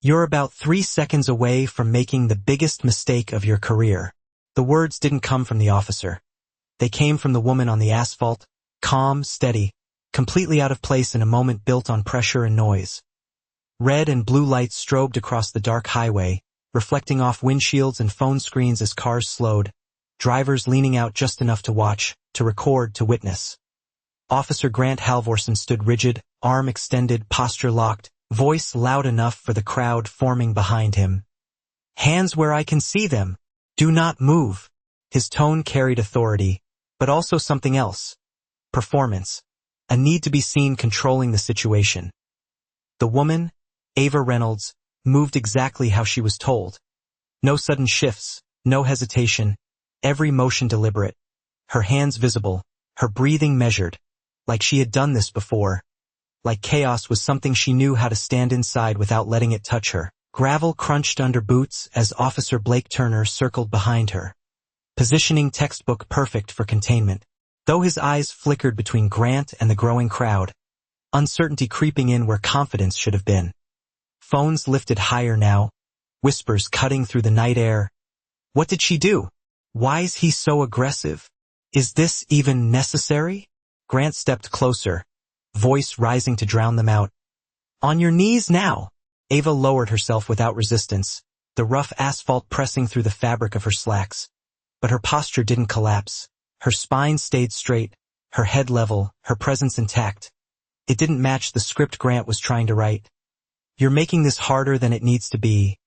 You're about 3 seconds away from making the biggest mistake of your career. The words didn't come from the officer. They came from the woman on the asphalt, calm, steady, completely out of place in a moment built on pressure and noise. Red and blue lights strobed across the dark highway, reflecting off windshields and phone screens as cars slowed, drivers leaning out just enough to watch, to record, to witness. Officer Grant Halvorsen stood rigid, arm extended, posture locked, voice loud enough for the crowd forming behind him. "Hands where I can see them. Do not move." His tone carried authority, but also something else. Performance. A need to be seen controlling the situation. The woman, Ava Reynolds, moved exactly how she was told. No sudden shifts, no hesitation, every motion deliberate. Her hands visible, her breathing measured, like she had done this before. Like chaos was something she knew how to stand inside without letting it touch her. Gravel crunched under boots as Officer Blake Turner circled behind her. Positioning textbook perfect for containment. Though his eyes flickered between Grant and the growing crowd, uncertainty creeping in where confidence should have been. Phones lifted higher now, whispers cutting through the night air. What did she do? Why is he so aggressive? Is this even necessary? Grant stepped closer, voice rising to drown them out. "On your knees now." Ava lowered herself without resistance, the rough asphalt pressing through the fabric of her slacks. But her posture didn't collapse. Her spine stayed straight, her head level, her presence intact. It didn't match the script Grant was trying to write. "You're making this harder than it needs to be,"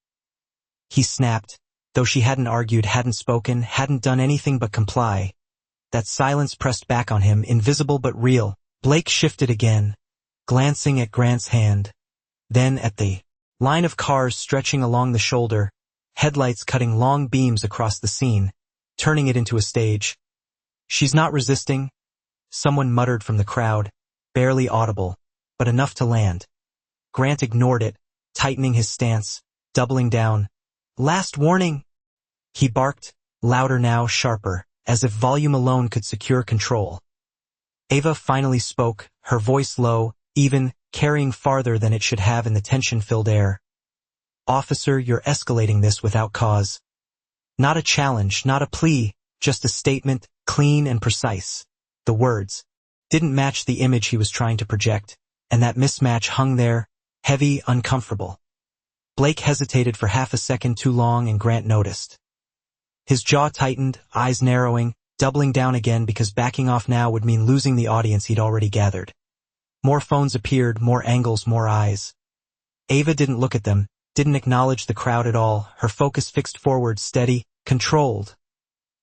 he snapped, though she hadn't argued, hadn't spoken, hadn't done anything but comply. That silence pressed back on him, invisible but real. Blake shifted again, glancing at Grant's hand, then at the line of cars stretching along the shoulder, headlights cutting long beams across the scene, turning it into a stage. "She's not resisting," someone muttered from the crowd, barely audible, but enough to land. Grant ignored it, tightening his stance, doubling down. "Last warning!" he barked, louder now, sharper, as if volume alone could secure control. Ava finally spoke, her voice low, even, carrying farther than it should have in the tension-filled air. "Officer, you're escalating this without cause." Not a challenge, not a plea, just a statement, clean and precise. The words didn't match the image he was trying to project, and that mismatch hung there, heavy, uncomfortable. Blake hesitated for half a second too long, and Grant noticed. His jaw tightened, eyes narrowing, doubling down again because backing off now would mean losing the audience he'd already gathered. More phones appeared, more angles, more eyes. Ava didn't look at them, didn't acknowledge the crowd at all, her focus fixed forward, steady, controlled.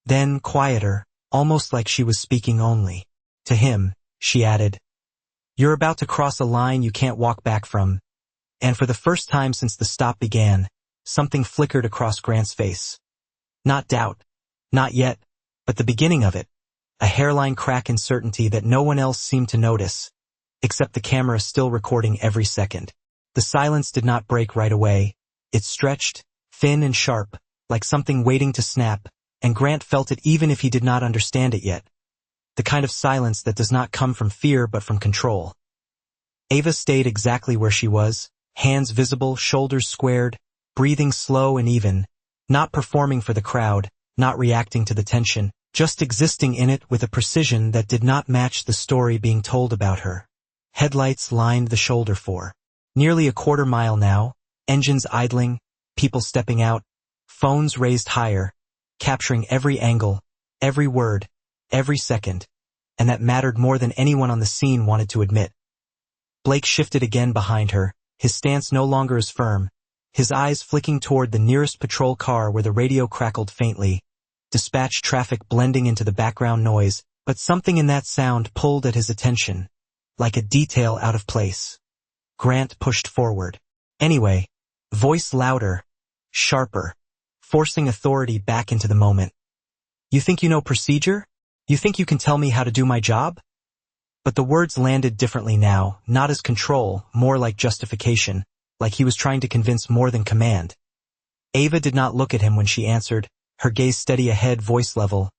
Then, quieter, almost like she was speaking only to him, she added, "You're about to cross a line you can't walk back from." And for the first time since the stop began, something flickered across Grant's face. Not doubt, not yet, but the beginning of it, a hairline crack in certainty that no one else seemed to notice, except the camera still recording every second. The silence did not break right away. It stretched, thin and sharp, like something waiting to snap, and Grant felt it even if he did not understand it yet. The kind of silence that does not come from fear but from control. Ava stayed exactly where she was, hands visible, shoulders squared, breathing slow and even, not performing for the crowd, not reacting to the tension, just existing in it with a precision that did not match the story being told about her. Headlights lined the shoulder for nearly a quarter mile now, engines idling, people stepping out, phones raised higher, capturing every angle, every word, every second, and that mattered more than anyone on the scene wanted to admit. Blake shifted again behind her, his stance no longer as firm, his eyes flicking toward the nearest patrol car where the radio crackled faintly, dispatch traffic blending into the background noise, but something in that sound pulled at his attention, like a detail out of place. Grant pushed forward. Anyway, voice louder, sharper, forcing authority back into the moment. "You think you know procedure? You think you can tell me how to do my job?" But the words landed differently now, not as control, more like justification, like he was trying to convince more than command. Ava did not look at him when she answered, her gaze steady ahead, voice level.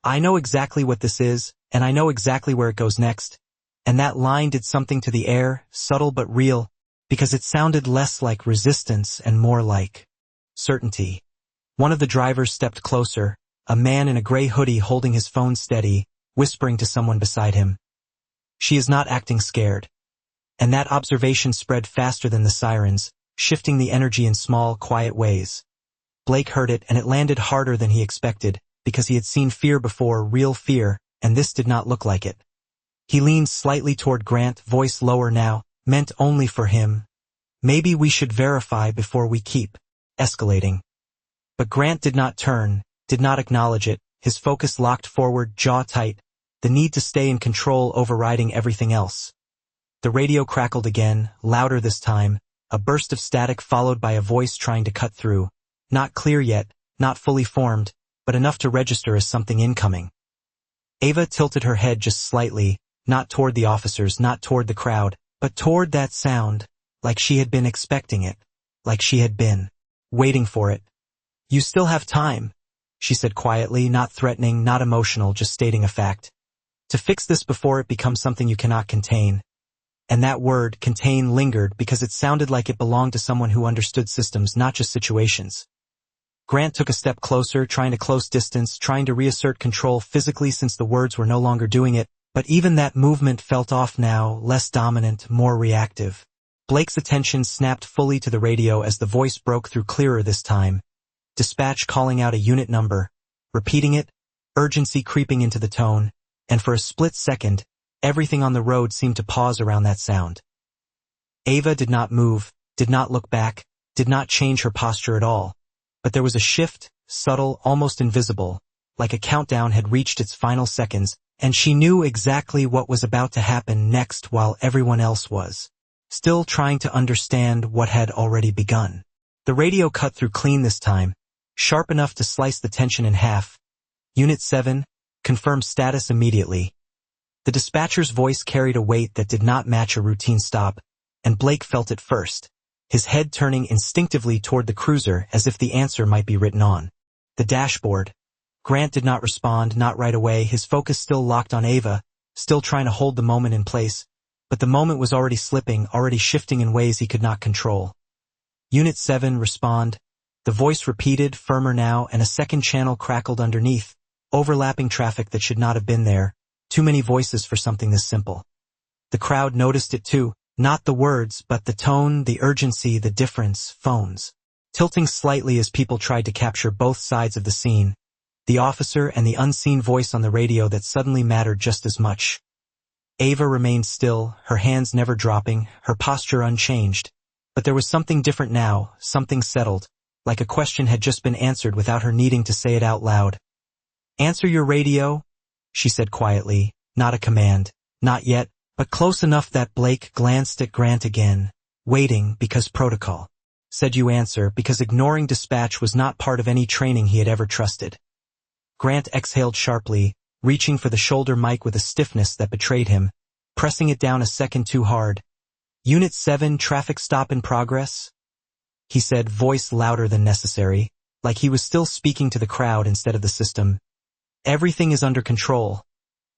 "I know exactly what this is, and I know exactly where it goes next." And that line did something to the air, subtle but real. because it sounded less like resistance and more like certainty. One of the drivers stepped closer, a man in a gray hoodie holding his phone steady, whispering to someone beside him. "She is not acting scared." And that observation spread faster than the sirens, shifting the energy in small, quiet ways. Blake heard it, and it landed harder than he expected, because he had seen fear before, real fear, and this did not look like it. He leaned slightly toward Grant, voice lower now, meant only for him. "Maybe we should verify before we keep escalating." But Grant did not turn, did not acknowledge it, his focus locked forward, jaw tight, the need to stay in control overriding everything else. The radio crackled again, louder this time, a burst of static followed by a voice trying to cut through. Not clear yet, not fully formed, but enough to register as something incoming. Ava tilted her head just slightly, not toward the officers, not toward the crowd, but toward that sound, like she had been expecting it, like she had been waiting for it. "You still have time," she said quietly, not threatening, not emotional, just stating a fact. "To fix this before it becomes something you cannot contain." And that word, contain, lingered because it sounded like it belonged to someone who understood systems, not just situations. Grant took a step closer, trying to close distance, trying to reassert control physically since the words were no longer doing it, but even that movement felt off now, less dominant, more reactive. Blake's attention snapped fully to the radio as the voice broke through clearer this time. Dispatch calling out a unit number, repeating it, urgency creeping into the tone, and for a split second, everything on the road seemed to pause around that sound. Ava did not move, did not look back, did not change her posture at all. But there was a shift, subtle, almost invisible, like a countdown had reached its final seconds, and she knew exactly what was about to happen next while everyone else was still trying to understand what had already begun. The radio cut through clean this time, sharp enough to slice the tension in half. "Unit 7, confirm status immediately." The dispatcher's voice carried a weight that did not match a routine stop, and Blake felt it first, his head turning instinctively toward the cruiser as if the answer might be written on the dashboard. Grant did not respond, not right away, his focus still locked on Ava, still trying to hold the moment in place, but the moment was already slipping, already shifting in ways he could not control. "Unit 7, respond." The voice repeated, firmer now, and a second channel crackled underneath, overlapping traffic that should not have been there, too many voices for something this simple. The crowd noticed it too, not the words, but the tone, the urgency, the difference, phones tilting slightly as people tried to capture both sides of the scene, the officer and the unseen voice on the radio that suddenly mattered just as much. Ava remained still, her hands never dropping, her posture unchanged, but there was something different now, something settled, like a question had just been answered without her needing to say it out loud. "Answer your radio," she said quietly, not a command, not yet, but close enough that Blake glanced at Grant again, waiting because protocol said you answer, because ignoring dispatch was not part of any training he had ever trusted. Grant exhaled sharply, reaching for the shoulder mic with a stiffness that betrayed him, pressing it down a second too hard. "Unit 7, traffic stop in progress," he said, voice louder than necessary, like he was still speaking to the crowd instead of the system. "Everything is under control."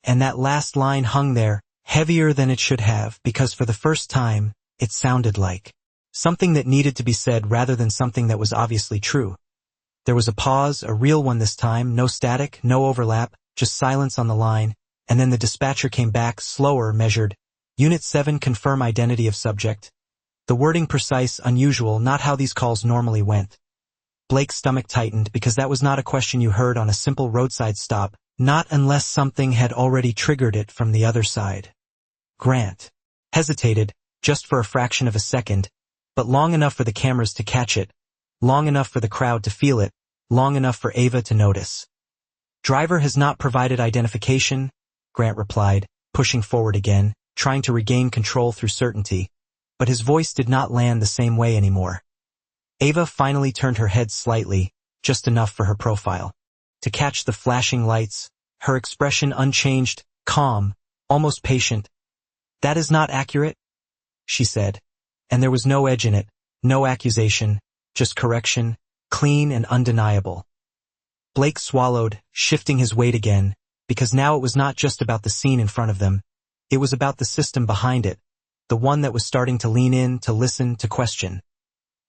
And that last line hung there, heavier than it should have, because for the first time, it sounded like something that needed to be said rather than something that was obviously true. There was a pause, a real one this time, no static, no overlap, just silence on the line, and then the dispatcher came back, slower, measured. "Unit 7, confirm identity of subject." The wording precise, unusual, not how these calls normally went. Blake's stomach tightened because that was not a question you heard on a simple roadside stop, not unless something had already triggered it from the other side. Grant hesitated, just for a fraction of a second, but long enough for the cameras to catch it, long enough for the crowd to feel it, long enough for Ava to notice. "Driver has not provided identification," Grant replied, pushing forward again, trying to regain control through certainty, but his voice did not land the same way anymore. Ava finally turned her head slightly, just enough for her profile to catch the flashing lights, her expression unchanged, calm, almost patient. "That is not accurate," she said, and there was no edge in it, no accusation, just correction, clean and undeniable. Blake swallowed, shifting his weight again, because now it was not just about the scene in front of them, it was about the system behind it, the one that was starting to lean in, to listen, to question.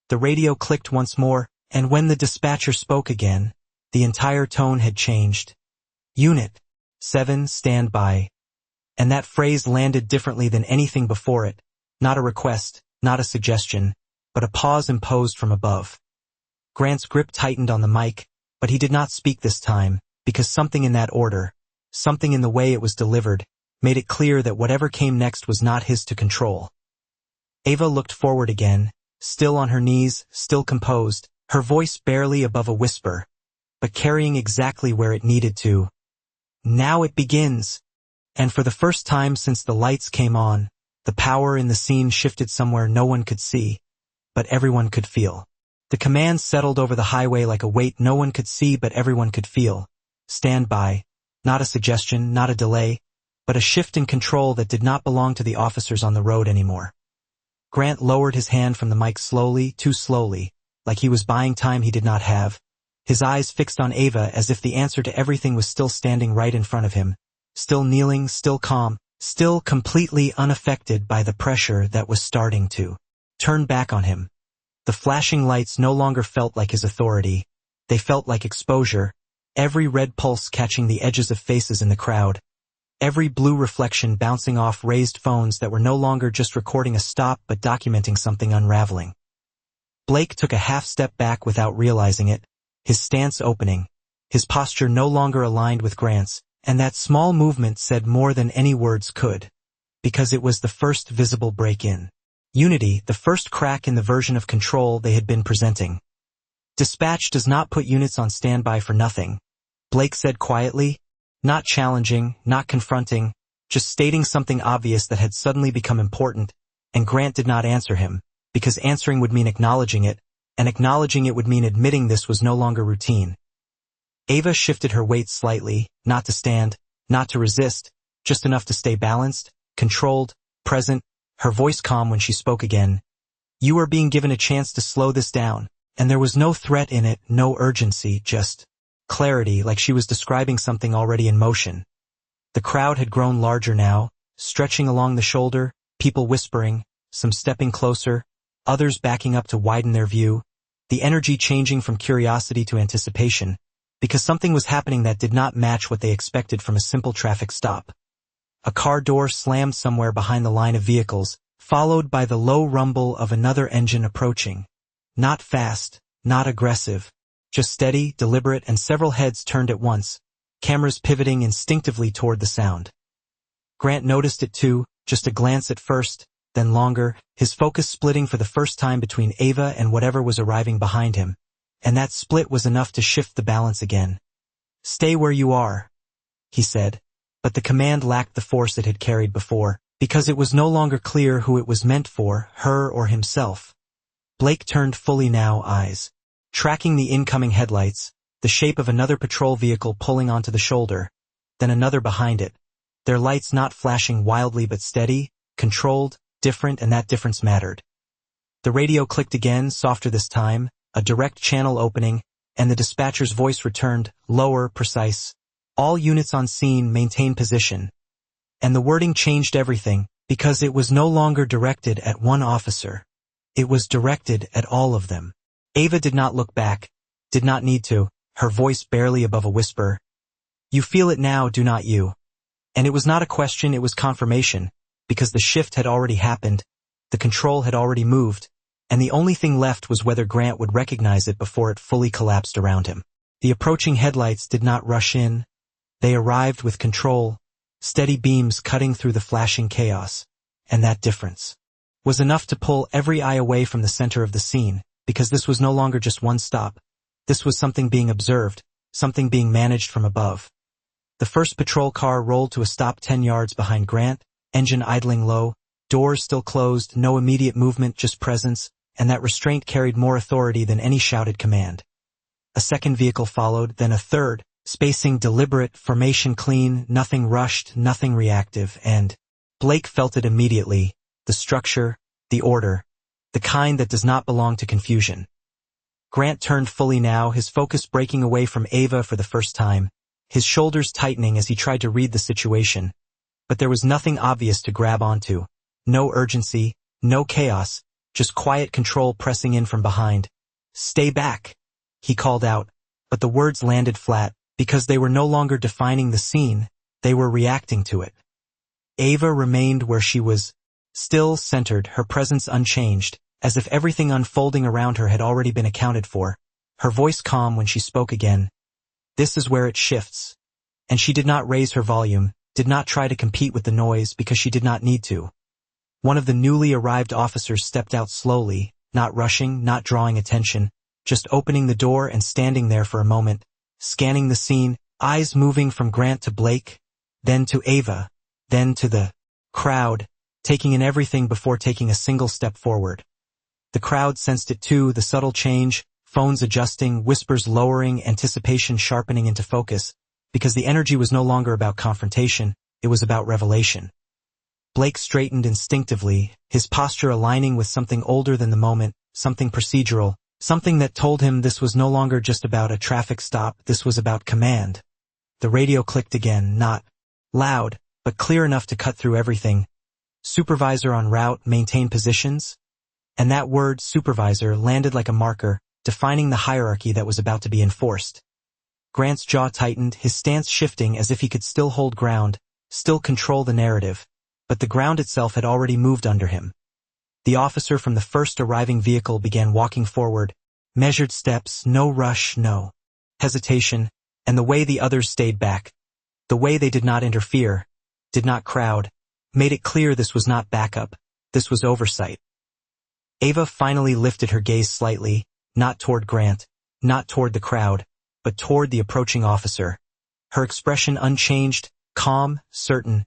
The radio clicked once more, and when the dispatcher spoke again, the entire tone had changed. Unit 7, stand by. And that phrase landed differently than anything before it, not a request, not a suggestion, but a pause imposed from above. Grant's grip tightened on the mic, but he did not speak this time, because something in that order, something in the way it was delivered, made it clear that whatever came next was not his to control. Ava looked forward again, still on her knees, still composed, her voice barely above a whisper, but carrying exactly where it needed to. Now it begins! And for the first time since the lights came on, the power in the scene shifted somewhere no one could see, but everyone could feel. The command settled over the highway like a weight no one could see but everyone could feel. Stand by. Not a suggestion, not a delay, but a shift in control that did not belong to the officers on the road anymore. Grant lowered his hand from the mic slowly, too slowly, like he was buying time he did not have, his eyes fixed on Ava as if the answer to everything was still standing right in front of him, still kneeling, still calm, still completely unaffected by the pressure that was starting to turn back on him. The flashing lights no longer felt like his authority. They felt like exposure, every red pulse catching the edges of faces in the crowd, every blue reflection bouncing off raised phones that were no longer just recording a stop but documenting something unraveling. Blake took a half step back without realizing it, his stance opening, his posture no longer aligned with Grant's, and that small movement said more than any words could, because it was the first visible break-in. Unity, the first crack in the version of control they had been presenting. Dispatch does not put units on standby for nothing, Blake said quietly, not challenging, not confronting, just stating something obvious that had suddenly become important, and Grant did not answer him, because answering would mean acknowledging it, and acknowledging it would mean admitting this was no longer routine. Ava shifted her weight slightly, not to stand, not to resist, just enough to stay balanced, controlled, present, her voice calm when she spoke again. You are being given a chance to slow this down, and there was no threat in it, no urgency, just clarity, like she was describing something already in motion. The crowd had grown larger now, stretching along the shoulder, people whispering, some stepping closer, others backing up to widen their view, the energy changing from curiosity to anticipation, because something was happening that did not match what they expected from a simple traffic stop. A car door slammed somewhere behind the line of vehicles, followed by the low rumble of another engine approaching. Not fast, not aggressive, just steady, deliberate, and several heads turned at once, cameras pivoting instinctively toward the sound. Grant noticed it too, just a glance at first, then longer, his focus splitting for the first time between Ava and whatever was arriving behind him, and that split was enough to shift the balance again. Stay where you are, he said, but the command lacked the force it had carried before, because it was no longer clear who it was meant for, her or himself. Blake turned fully now, eyes tracking the incoming headlights, the shape of another patrol vehicle pulling onto the shoulder, then another behind it, their lights not flashing wildly but steady, controlled, different, and that difference mattered. The radio clicked again, softer this time, a direct channel opening, and the dispatcher's voice returned, lower, precise. All units on scene maintain position. And the wording changed everything, because it was no longer directed at one officer. It was directed at all of them. Ava did not look back, did not need to, her voice barely above a whisper. You feel it now, do not you? And it was not a question, it was confirmation, because the shift had already happened, the control had already moved, and the only thing left was whether Grant would recognize it before it fully collapsed around him. The approaching headlights did not rush in. They arrived with control, steady beams cutting through the flashing chaos, and that difference was enough to pull every eye away from the center of the scene, because this was no longer just one stop. This was something being observed, something being managed from above. The first patrol car rolled to a stop 10 yards behind Grant, engine idling low, doors still closed, no immediate movement, just presence, and that restraint carried more authority than any shouted command. A second vehicle followed, then a third, spacing deliberate, formation clean, nothing rushed, nothing reactive, and Blake felt it immediately, the structure, the order, the kind that does not belong to confusion. Grant turned fully now, his focus breaking away from Ava for the first time, his shoulders tightening as he tried to read the situation. But there was nothing obvious to grab onto, No urgency, no chaos, just quiet control pressing in from behind. "Stay back," he called out, but the words landed flat, because they were no longer defining the scene, they were reacting to it. Ava remained where she was, still centered, her presence unchanged, as if everything unfolding around her had already been accounted for, her voice calm when she spoke again. This is where it shifts. And she did not raise her volume, did not try to compete with the noise because she did not need to. One of the newly arrived officers stepped out slowly, not rushing, not drawing attention, just opening the door and standing there for a moment, scanning the scene, eyes moving from Grant to Blake, then to Ava, then to the crowd, taking in everything before taking a single step forward. The crowd sensed it too, the subtle change, phones adjusting, whispers lowering, anticipation sharpening into focus, because the energy was no longer about confrontation, it was about revelation. Blake straightened instinctively, his posture aligning with something older than the moment, something procedural, something that told him this was no longer just about a traffic stop, this was about command. The radio clicked again, not loud, but clear enough to cut through everything. "Supervisor en route, maintain positions?" And that word, supervisor, landed like a marker, defining the hierarchy that was about to be enforced. Grant's jaw tightened, his stance shifting as if he could still hold ground, still control the narrative, but the ground itself had already moved under him. The officer from the first arriving vehicle began walking forward, measured steps, no rush, no hesitation, and the way the others stayed back, the way they did not interfere, did not crowd, made it clear this was not backup, this was oversight. Ava finally lifted her gaze slightly, not toward Grant, not toward the crowd, but toward the approaching officer. Her expression unchanged, calm, certain,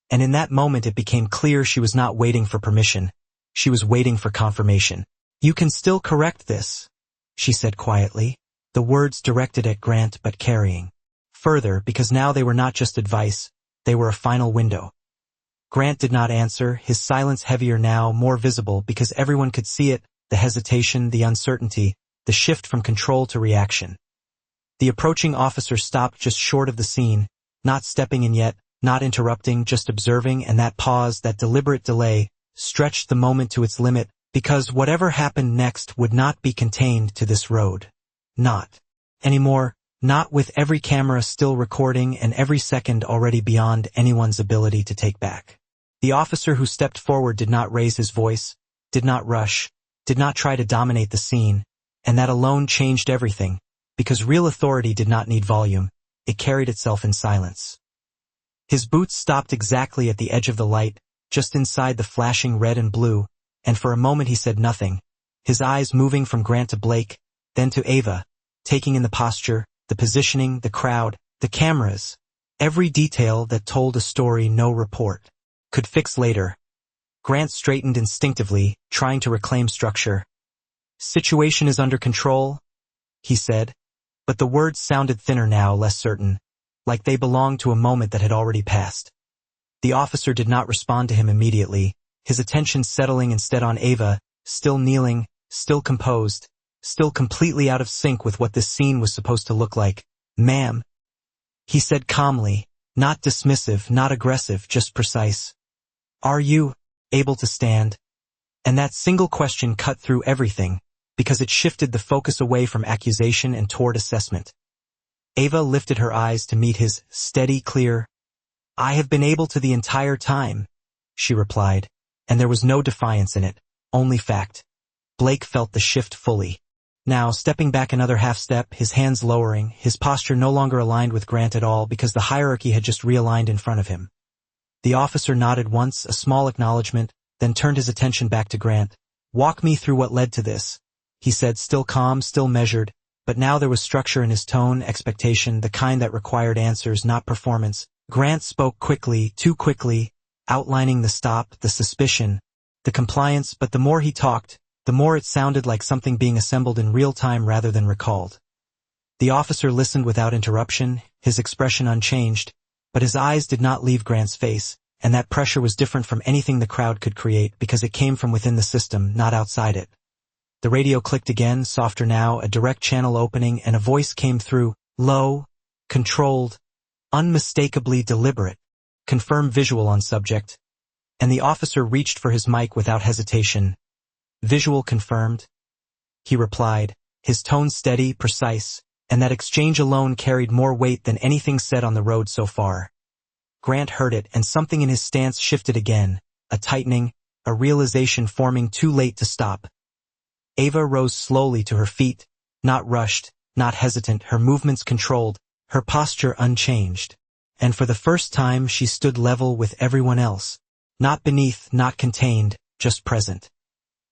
and in that moment it became clear she was not waiting for permission. She was waiting for confirmation. "You can still correct this," she said quietly, the words directed at Grant but carrying further, because now they were not just advice, they were a final window. Grant did not answer, his silence heavier now, more visible because everyone could see it, the hesitation, the uncertainty, the shift from control to reaction. The approaching officer stopped just short of the scene, not stepping in yet, not interrupting, just observing, and that pause, that deliberate delay, stretched the moment to its limit, because whatever happened next would not be contained to this road. Not anymore, not with every camera still recording and every second already beyond anyone's ability to take back. The officer who stepped forward did not raise his voice, did not rush, did not try to dominate the scene, and that alone changed everything, because real authority did not need volume, it carried itself in silence. His boots stopped exactly at the edge of the light, just inside the flashing red and blue, and for a moment he said nothing, his eyes moving from Grant to Blake, then to Ava, taking in the posture, the positioning, the crowd, the cameras, every detail that told a story no report could fix later. Grant straightened instinctively, trying to reclaim structure. "Situation is under control," he said, but the words sounded thinner now, less certain, like they belonged to a moment that had already passed. The officer did not respond to him immediately, his attention settling instead on Ava, still kneeling, still composed, still completely out of sync with what this scene was supposed to look like. "Ma'am," he said calmly, not dismissive, not aggressive, just precise. "Are you able to stand?" And that single question cut through everything, because it shifted the focus away from accusation and toward assessment. Ava lifted her eyes to meet his, steady, clear. "I have been able to the entire time," she replied, and there was no defiance in it, only fact. Blake felt the shift fully. Now, stepping back another half step, his hands lowering, his posture no longer aligned with Grant at all because the hierarchy had just realigned in front of him. The officer nodded once, a small acknowledgement, then turned his attention back to Grant. "Walk me through what led to this," he said, still calm, still measured, but now there was structure in his tone, expectation, the kind that required answers, not performance. Grant spoke quickly, too quickly, outlining the stop, the suspicion, the compliance, but the more he talked, the more it sounded like something being assembled in real time rather than recalled. The officer listened without interruption, his expression unchanged, but his eyes did not leave Grant's face, and that pressure was different from anything the crowd could create because it came from within the system, not outside it. The radio clicked again, softer now, a direct channel opening, and a voice came through, low, controlled, unmistakably deliberate. "Confirm visual on subject." and the officer reached for his mic without hesitation. "Visual confirmed?" he replied, his tone steady, precise, and that exchange alone carried more weight than anything said on the road so far. Grant heard it, and something in his stance shifted again, a tightening, a realization forming too late to stop. Ava rose slowly to her feet, not rushed, not hesitant, her movements controlled, her posture unchanged. And for the first time she stood level with everyone else. Not beneath, not contained, just present.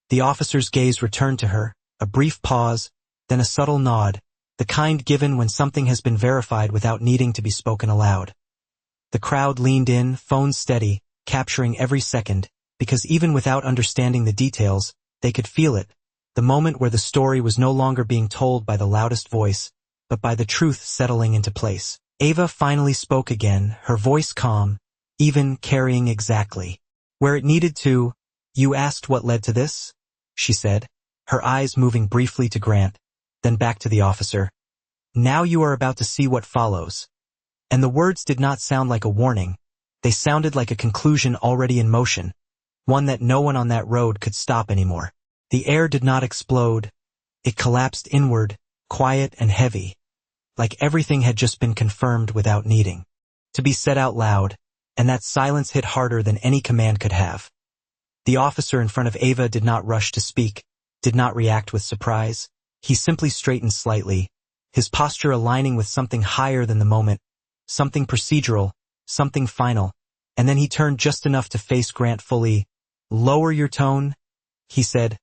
The officer's gaze returned to her, a brief pause, then a subtle nod, the kind given when something has been verified without needing to be spoken aloud. The crowd leaned in, phones steady, capturing every second, because even without understanding the details, they could feel it, the moment where the story was no longer being told by the loudest voice, but by the truth settling into place. Ava finally spoke again, her voice calm, even carrying exactly where it needed to. "You asked what led to this?" she said, her eyes moving briefly to Grant, then back to the officer. "Now you are about to see what follows." And the words did not sound like a warning. They sounded like a conclusion already in motion, one that no one on that road could stop anymore. The air did not explode. It collapsed inward, quiet and heavy, like everything had just been confirmed without needing to be said out loud, and that silence hit harder than any command could have. The officer in front of Ava did not rush to speak, did not react with surprise. He simply straightened slightly, his posture aligning with something higher than the moment, something procedural, something final, and then he turned just enough to face Grant fully. "Lower your tone," he said,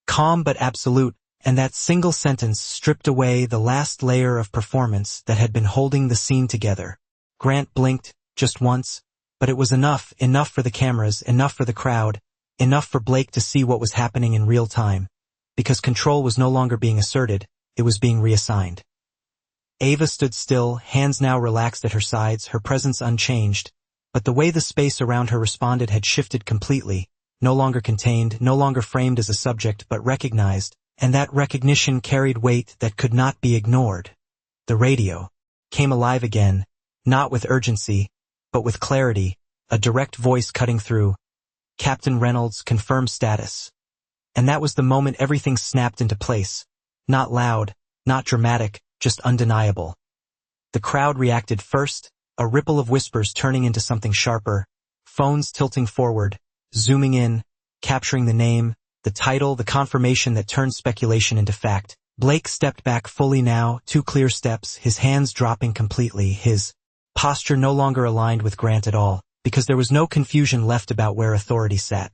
calm but absolute, and that single sentence stripped away the last layer of performance that had been holding the scene together. Grant blinked, just once, but it was enough for the cameras, enough for the crowd, enough for Blake to see what was happening in real time, because control was no longer being asserted, it was being reassigned. Ava stood still, hands now relaxed at her sides, her presence unchanged, but the way the space around her responded had shifted completely, no longer contained, no longer framed as a subject but recognized, and that recognition carried weight that could not be ignored. The radio came alive again, not with urgency, but with clarity, a direct voice cutting through. "Captain Reynolds, confirm status." And that was the moment everything snapped into place. Not loud, not dramatic, just undeniable. The crowd reacted first, a ripple of whispers turning into something sharper, phones tilting forward, zooming in, capturing the name, the title, the confirmation that turned speculation into fact. Blake stepped back fully now, 2 clear steps, his hands dropping completely, his posture no longer aligned with Grant at all, because there was no confusion left about where authority sat.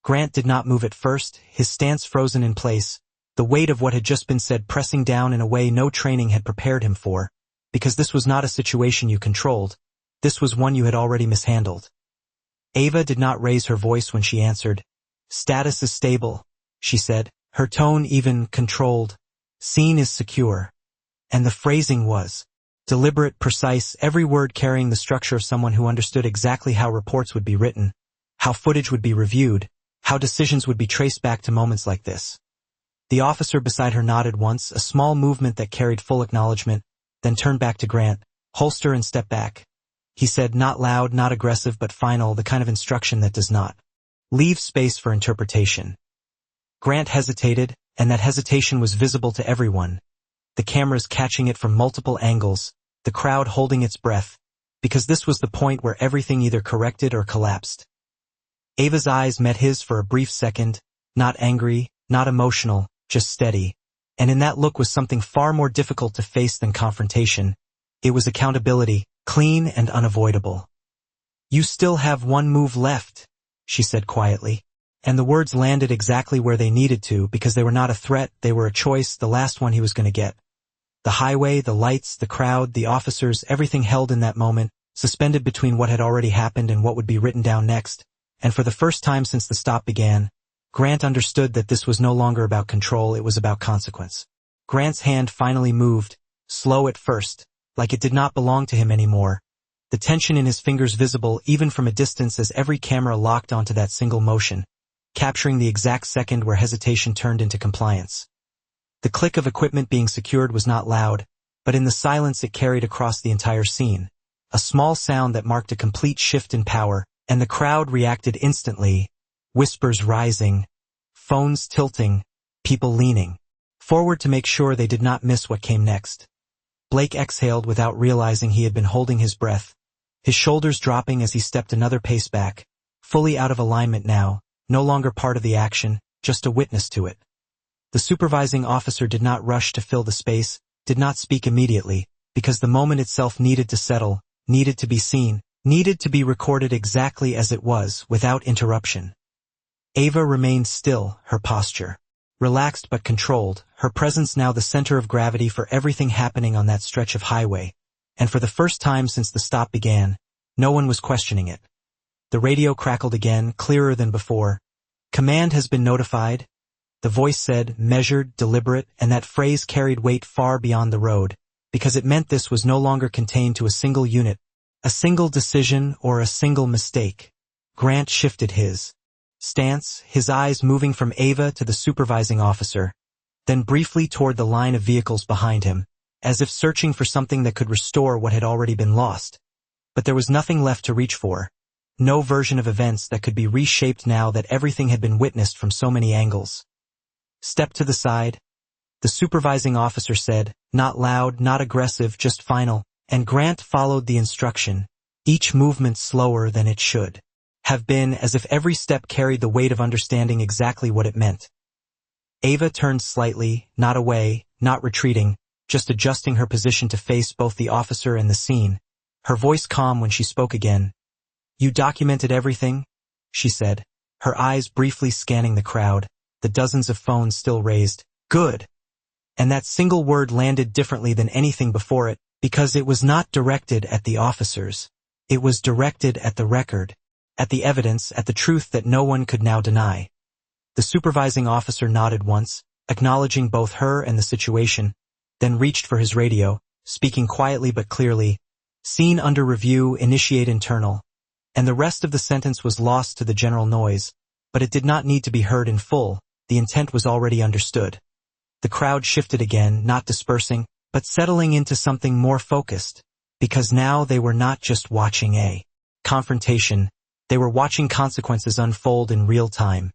Grant did not move at first, his stance frozen in place, the weight of what had just been said pressing down in a way no training had prepared him for, because this was not a situation you controlled, this was one you had already mishandled. Ava did not raise her voice when she answered. "Status is stable," she said, her tone even, controlled. "Scene is secure." And the phrasing was deliberate, precise, every word carrying the structure of someone who understood exactly how reports would be written, how footage would be reviewed, how decisions would be traced back to moments like this. The officer beside her nodded once, a small movement that carried full acknowledgement, then turned back to Grant. "Holster and step back," he said, not loud, not aggressive, but final, the kind of instruction that does not leave space for interpretation. Grant hesitated, and that hesitation was visible to everyone, the cameras catching it from multiple angles, the crowd holding its breath, because this was the point where everything either corrected or collapsed. Ava's eyes met his for a brief second, not angry, not emotional, just steady, and in that look was something far more difficult to face than confrontation. It was accountability, clean and unavoidable. "You still have one move left," she said quietly, and the words landed exactly where they needed to because they were not a threat, they were a choice, the last one he was going to get. The highway, the lights, the crowd, the officers, everything held in that moment, suspended between what had already happened and what would be written down next, and for the first time since the stop began, Grant understood that this was no longer about control, it was about consequence. Grant's hand finally moved, slow at first, like it did not belong to him anymore, the tension in his fingers visible even from a distance as every camera locked onto that single motion, capturing the exact second where hesitation turned into compliance. The click of equipment being secured was not loud, but in the silence it carried across the entire scene, a small sound that marked a complete shift in power, and the crowd reacted instantly, whispers rising, phones tilting, people leaning forward to make sure they did not miss what came next. Blake exhaled without realizing he had been holding his breath, his shoulders dropping as he stepped another pace back, fully out of alignment now, no longer part of the action, just a witness to it. The supervising officer did not rush to fill the space, did not speak immediately, because the moment itself needed to settle, needed to be seen, needed to be recorded exactly as it was, without interruption. Ava remained still, her posture relaxed but controlled, her presence now the center of gravity for everything happening on that stretch of highway, and for the first time since the stop began, no one was questioning it. The radio crackled again, clearer than before. "Command has been notified." The voice said, measured, deliberate, and that phrase carried weight far beyond the road, because it meant this was no longer contained to a single unit, a single decision, or a single mistake. Grant shifted his stance, his eyes moving from Ava to the supervising officer, then briefly toward the line of vehicles behind him, as if searching for something that could restore what had already been lost. But there was nothing left to reach for. No version of events that could be reshaped now that everything had been witnessed from so many angles. "Step to the side," the supervising officer said, not loud, not aggressive, just final, and Grant followed the instruction, each movement slower than it should have been, as if every step carried the weight of understanding exactly what it meant. Ava turned slightly, not away, not retreating, just adjusting her position to face both the officer and the scene, her voice calm when she spoke again. "You documented everything?" she said, her eyes briefly scanning the crowd, the dozens of phones still raised. "Good." And that single word landed differently than anything before it, because it was not directed at the officers. It was directed at the record, at the evidence, at the truth that no one could now deny. The supervising officer nodded once, acknowledging both her and the situation, then reached for his radio, speaking quietly but clearly, "Scene under review, initiate internal." And the rest of the sentence was lost to the general noise, but it did not need to be heard in full, the intent was already understood. The crowd shifted again, not dispersing, but settling into something more focused, because now they were not just watching a confrontation, they were watching consequences unfold in real time.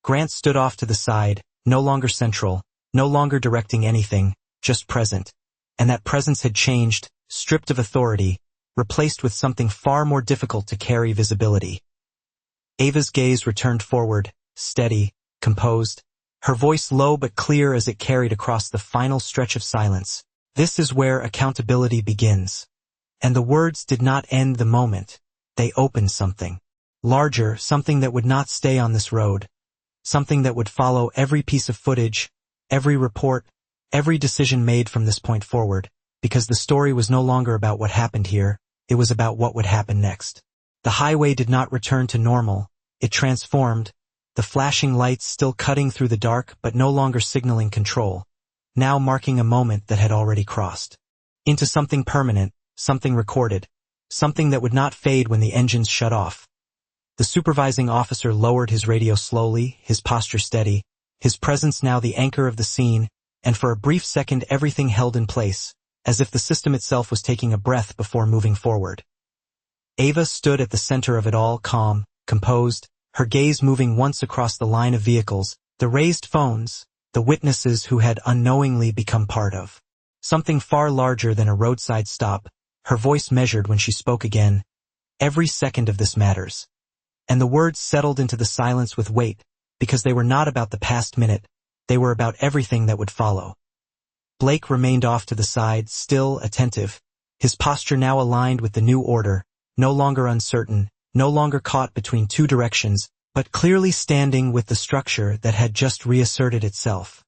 Grant stood off to the side, no longer central, no longer directing anything, just present. And that presence had changed, stripped of authority, replaced with something far more difficult to carry visibility. Ava's gaze returned forward, steady, composed, her voice low but clear as it carried across the final stretch of silence. "This is where accountability begins." And the words did not end the moment. They opened something larger, something that would not stay on this road, something that would follow every piece of footage, every report, every decision made from this point forward, because the story was no longer about what happened here, it was about what would happen next. The highway did not return to normal, it transformed, the flashing lights still cutting through the dark but no longer signaling control, now marking a moment that had already crossed into something permanent, something recorded, something that would not fade when the engines shut off. The supervising officer lowered his radio slowly, his posture steady, his presence now the anchor of the scene, and for a brief second everything held in place, as if the system itself was taking a breath before moving forward. Ava stood at the center of it all, calm, composed, her gaze moving once across the line of vehicles, the raised phones, the witnesses who had unknowingly become part of something far larger than a roadside stop. Her voice measured when she spoke again. "Every second of this matters." And the words settled into the silence with weight, because they were not about the past minute, they were about everything that would follow. Blake remained off to the side, still, attentive, his posture now aligned with the new order, no longer uncertain, no longer caught between two directions, but clearly standing with the structure that had just reasserted itself.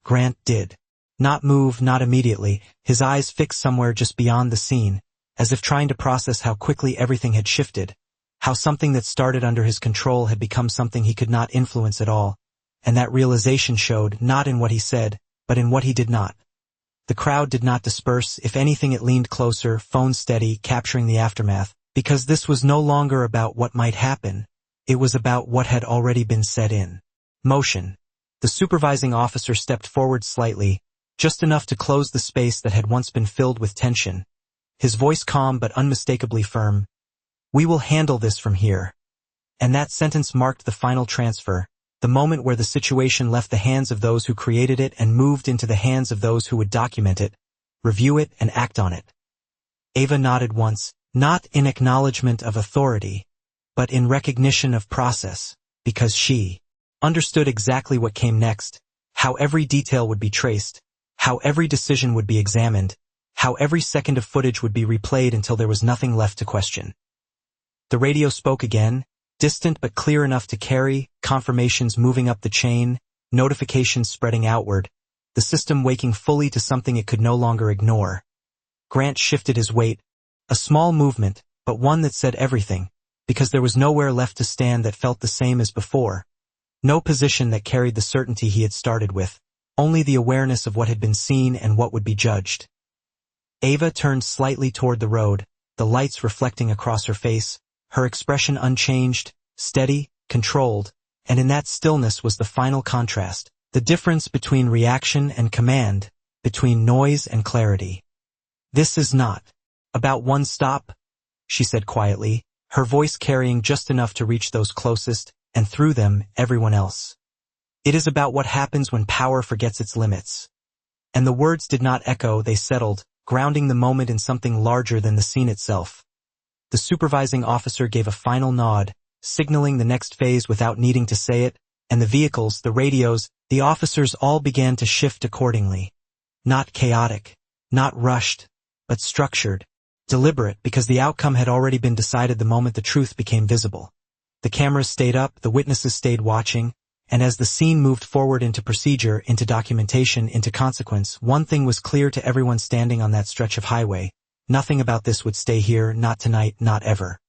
Grant did not move, not immediately, his eyes fixed somewhere just beyond the scene, as if trying to process how quickly everything had shifted, how something that started under his control had become something he could not influence at all, and that realization showed not in what he said, but in what he did not. The crowd did not disperse, if anything it leaned closer, phone steady, capturing the aftermath, because this was no longer about what might happen, it was about what had already been set in motion. The supervising officer stepped forward slightly, just enough to close the space that had once been filled with tension. His voice calm but unmistakably firm. We will handle this from here. And that sentence marked the final transfer, the moment where the situation left the hands of those who created it and moved into the hands of those who would document it, review it, and act on it. Ava nodded once, not in acknowledgement of authority, but in recognition of process, because she understood exactly what came next, how every detail would be traced, how every decision would be examined, how every second of footage would be replayed until there was nothing left to question. The radio spoke again, distant but clear enough to carry, confirmations moving up the chain, notifications spreading outward, the system waking fully to something it could no longer ignore. Grant shifted his weight, a small movement, but one that said everything, because there was nowhere left to stand that felt the same as before. No position that carried the certainty he had started with, only the awareness of what had been seen and what would be judged. Ava turned slightly toward the road, the lights reflecting across her face, her expression unchanged, steady, controlled, and in that stillness was the final contrast, the difference between reaction and command, between noise and clarity. "This is not about one stop," she said quietly, her voice carrying just enough to reach those closest, and through them, everyone else. "It is about what happens when power forgets its limits." And the words did not echo, they settled, grounding the moment in something larger than the scene itself. The supervising officer gave a final nod, signaling the next phase without needing to say it, and the vehicles, the radios, the officers all began to shift accordingly. Not chaotic, not rushed, but structured, deliberate, because the outcome had already been decided the moment the truth became visible. The cameras stayed up, the witnesses stayed watching, and as the scene moved forward into procedure, into documentation, into consequence, one thing was clear to everyone standing on that stretch of highway: nothing about this would stay here, not tonight, not ever.